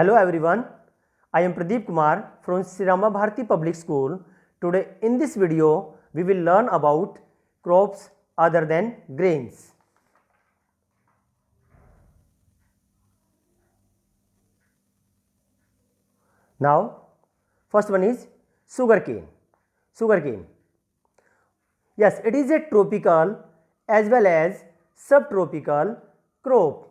Hello everyone, I am Pradeep Kumar from Sri Rama Bharati Public School. Today in this video we will learn about crops other than grains. Now first one is sugarcane. Sugarcane. Yes, it is a tropical as well as subtropical crop.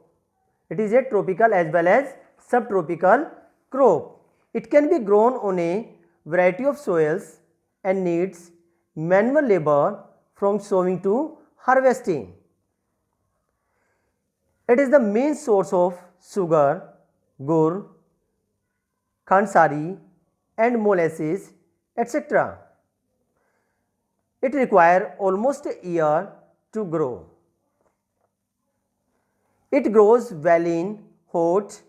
It is a tropical as well as subtropical crop. It can be grown on a variety of soils and needs manual labor from sowing to harvesting. It is the main source of sugar, gur, khansari and molasses, etc. It requires almost a year to grow. It grows well in hot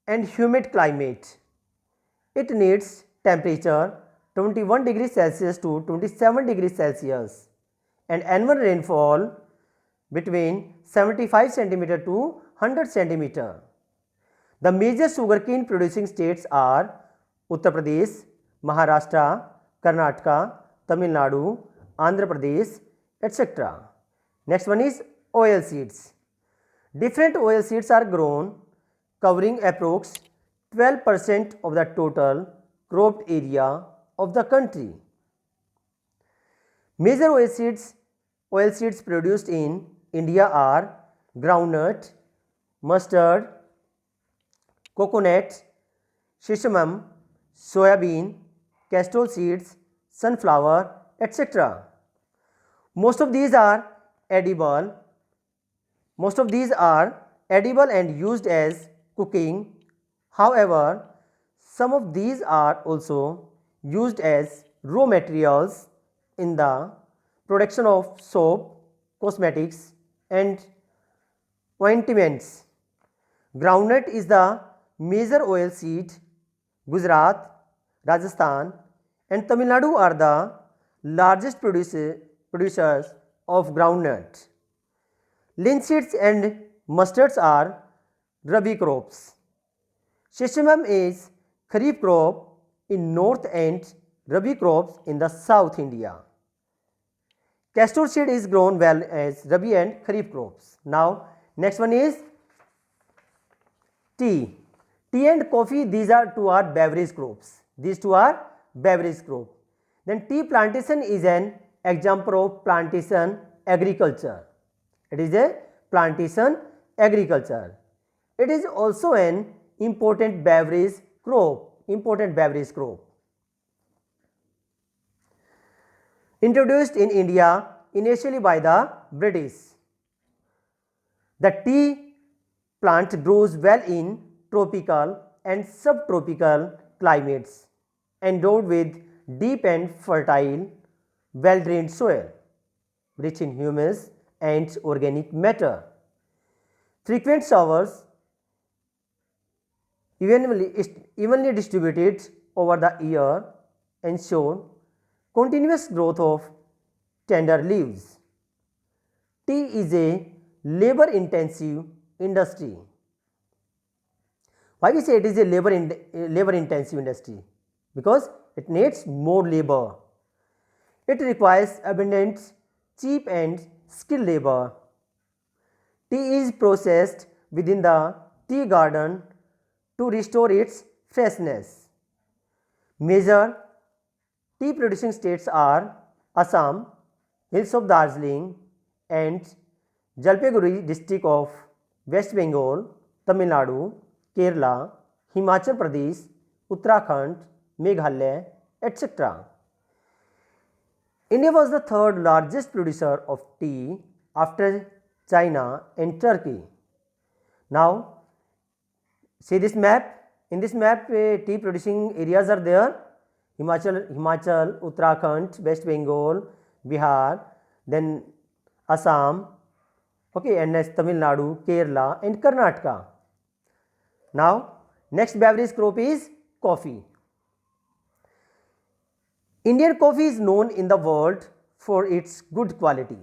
and humid climate. It needs temperature 21 degrees Celsius to 27 degrees Celsius and annual rainfall between 75 cm to 100 cm. The major sugarcane producing states are Uttar Pradesh, Maharashtra, Karnataka, Tamil Nadu, Andhra Pradesh, etc. Next one is oil seeds. Different oil seeds are grown covering approx 12% of the total cropped area of the country. Major oil seeds produced in India are groundnut, mustard, coconut, sesame, soybean, castor seeds, sunflower, etc. Most of these are edible and used as cooking. However, some of these are also used as raw materials in the production of soap, cosmetics and ointments. Groundnut is the major oil seed. Gujarat, Rajasthan and Tamil Nadu are the largest producers of groundnut. Linseeds and mustards are Rabi crops. Sesame is Kharif crop in north and Rabi crops in the south India. Castor seed is grown well as Rabi and Kharif crops. Now next one is tea. Tea and coffee, these two are beverage crops. These two are beverage crops. Then tea plantation is an example of plantation agriculture. It is a plantation agriculture. It is also an important beverage crop. Introduced in India initially by the British. The tea plant grows well in tropical and subtropical climates, endowed with deep and fertile, well-drained soil, rich in humus and organic matter. Frequent showers, evenly distributed over the year, ensure continuous growth of tender leaves. Tea is a labor-intensive industry. Why we say it is a labor-intensive industry? Because it needs more labor. It requires abundant, cheap and skilled labor. Tea is processed within the tea garden to restore its freshness. Major tea producing states are Assam, hills of Darjeeling and Jalpaiguri district of West Bengal, Tamil Nadu, Kerala, Himachal Pradesh, Uttarakhand, Meghalaya, etc. India was the third largest producer of tea after China and Turkey. Now, see this map. In this map, tea producing areas are there. Himachal, Uttarakhand, West Bengal, Bihar, then Assam, okay, and next Tamil Nadu, Kerala and Karnataka. Now, next beverage crop is coffee. Indian coffee is known in the world for its good quality.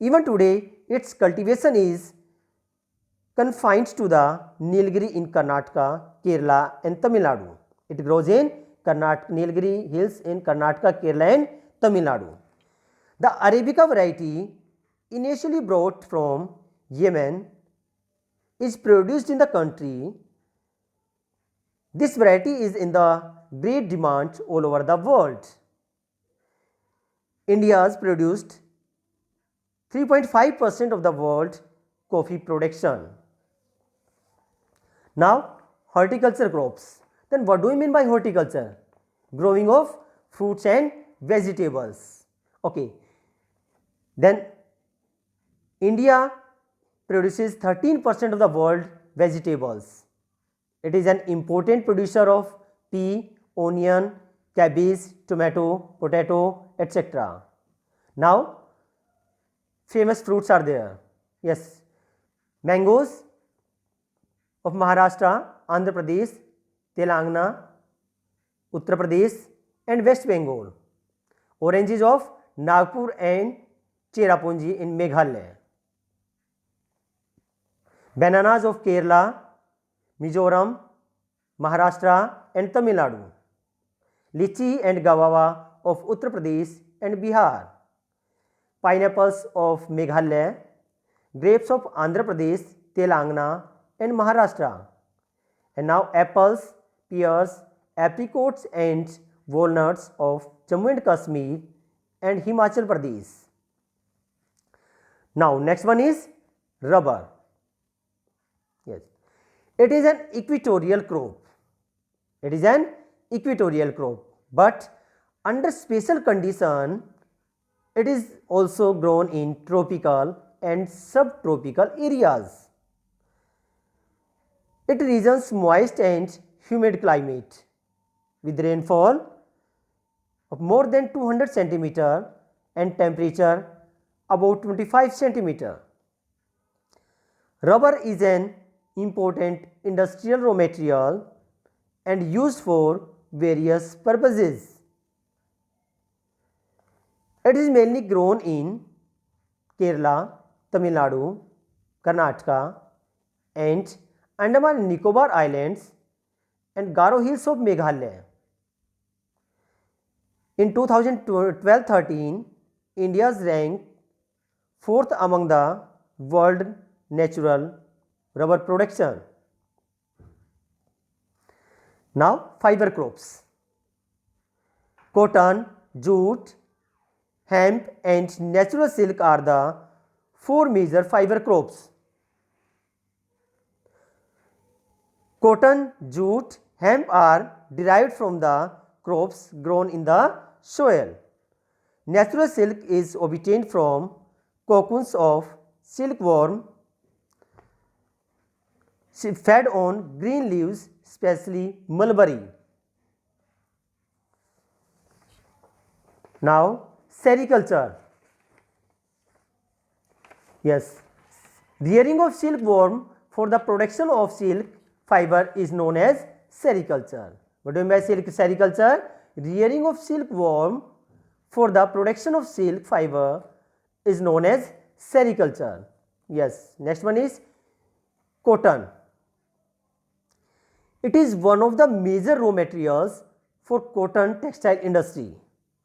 Even today, its cultivation is confined to the Nilgiri in Karnataka, Kerala and Tamil Nadu. It grows in Nilgiri hills in Karnataka, Kerala and Tamil Nadu. The Arabica variety, initially brought from Yemen, is produced in the country. This variety is in the great demand all over the world. India has produced 3.5% of the world coffee production. Now, horticulture crops. Then what do we mean by horticulture? Growing of fruits and vegetables. Okay. Then India produces 13% of the world vegetables. It is an important producer of pea, onion, cabbage, tomato, potato, etc. Now, famous fruits are there. Yes, mangoes of Maharashtra, Andhra Pradesh, Telangana, Uttar Pradesh and West Bengal. Oranges of Nagpur and Cherrapunji in Meghalaya. Bananas of Kerala, Mizoram, Maharashtra and Tamil Nadu. Lychee and Guava of Uttar Pradesh and Bihar. Pineapples of Meghalaya. Grapes of Andhra Pradesh, Telangana and Maharashtra. And now apples, pears, apricots and walnuts of Jammu and Kashmir and Himachal Pradesh. Now next one is rubber. Yes, it is an equatorial crop. It is an equatorial crop, but under special condition, it is also grown in tropical and subtropical areas. It regions moist and humid climate with rainfall of more than 200 centimeter and temperature about 25 centimeter. Rubber is an important industrial raw material and used for various purposes. It is mainly grown in Kerala, Tamil Nadu, Karnataka and Andaman and Nicobar Islands and Garo Hills of Meghalaya. In 2012-13, India's ranked 4th among the world natural rubber production. Now, fiber crops. Cotton, jute, hemp and natural silk are the 4 major fiber crops. Cotton, jute, hemp are derived from the crops grown in the soil. Natural silk is obtained from cocoons of silkworm fed on green leaves, especially mulberry. Now, sericulture. Yes, rearing of silkworm for the production of silk fiber is known as sericulture. What do you mean by sericulture? Rearing of silkworm for the production of silk fiber is known as sericulture. Yes, next one is cotton. It is one of the major raw materials for cotton textile industry.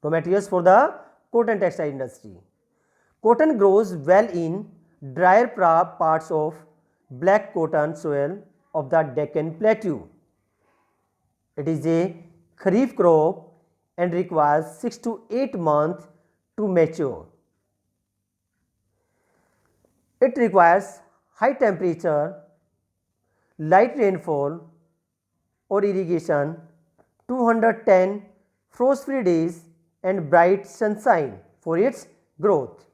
Raw materials for the cotton textile industry. Cotton grows well in drier parts of black cotton soil of the Deccan Plateau. It is a kharif crop and requires 6 to 8 months to mature. It requires high temperature, light rainfall or irrigation, 210 frost-free days and bright sunshine for its growth.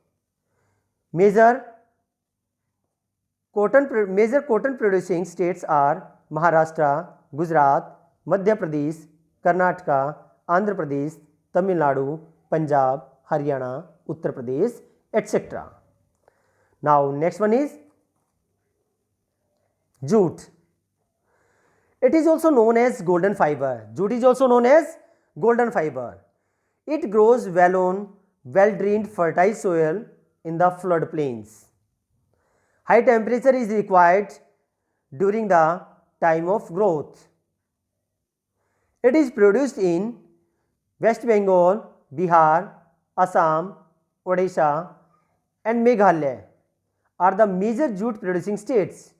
Major cotton producing states are Maharashtra, Gujarat, Madhya Pradesh, Karnataka, Andhra Pradesh, Tamil Nadu, Punjab, Haryana, Uttar Pradesh, etc. Now next one is jute. It is also known as golden fiber. Jute is also known as golden fiber. It grows well on well-drained fertile soil in the floodplains. High temperature is required during the time of growth. It is produced in West Bengal, Bihar, Assam, Odisha and Meghalaya are the major jute producing states.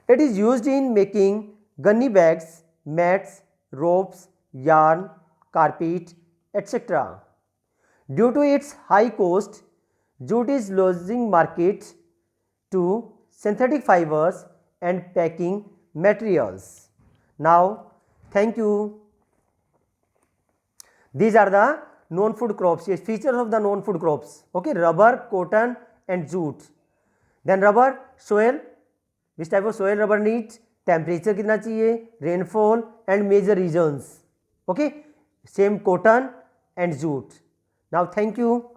It is used in making gunny bags, mats, ropes, yarn, carpet, etc. Due to its high cost, jute is losing market to synthetic fibers and packing materials. Now, thank you. These are the non-food crops, features of the non-food crops. Okay, rubber, cotton and jute. Then rubber, soil, which type of soil rubber needs, temperature कितना चाहिए, rainfall and major regions. Okay, same cotton and jute. Now thank you.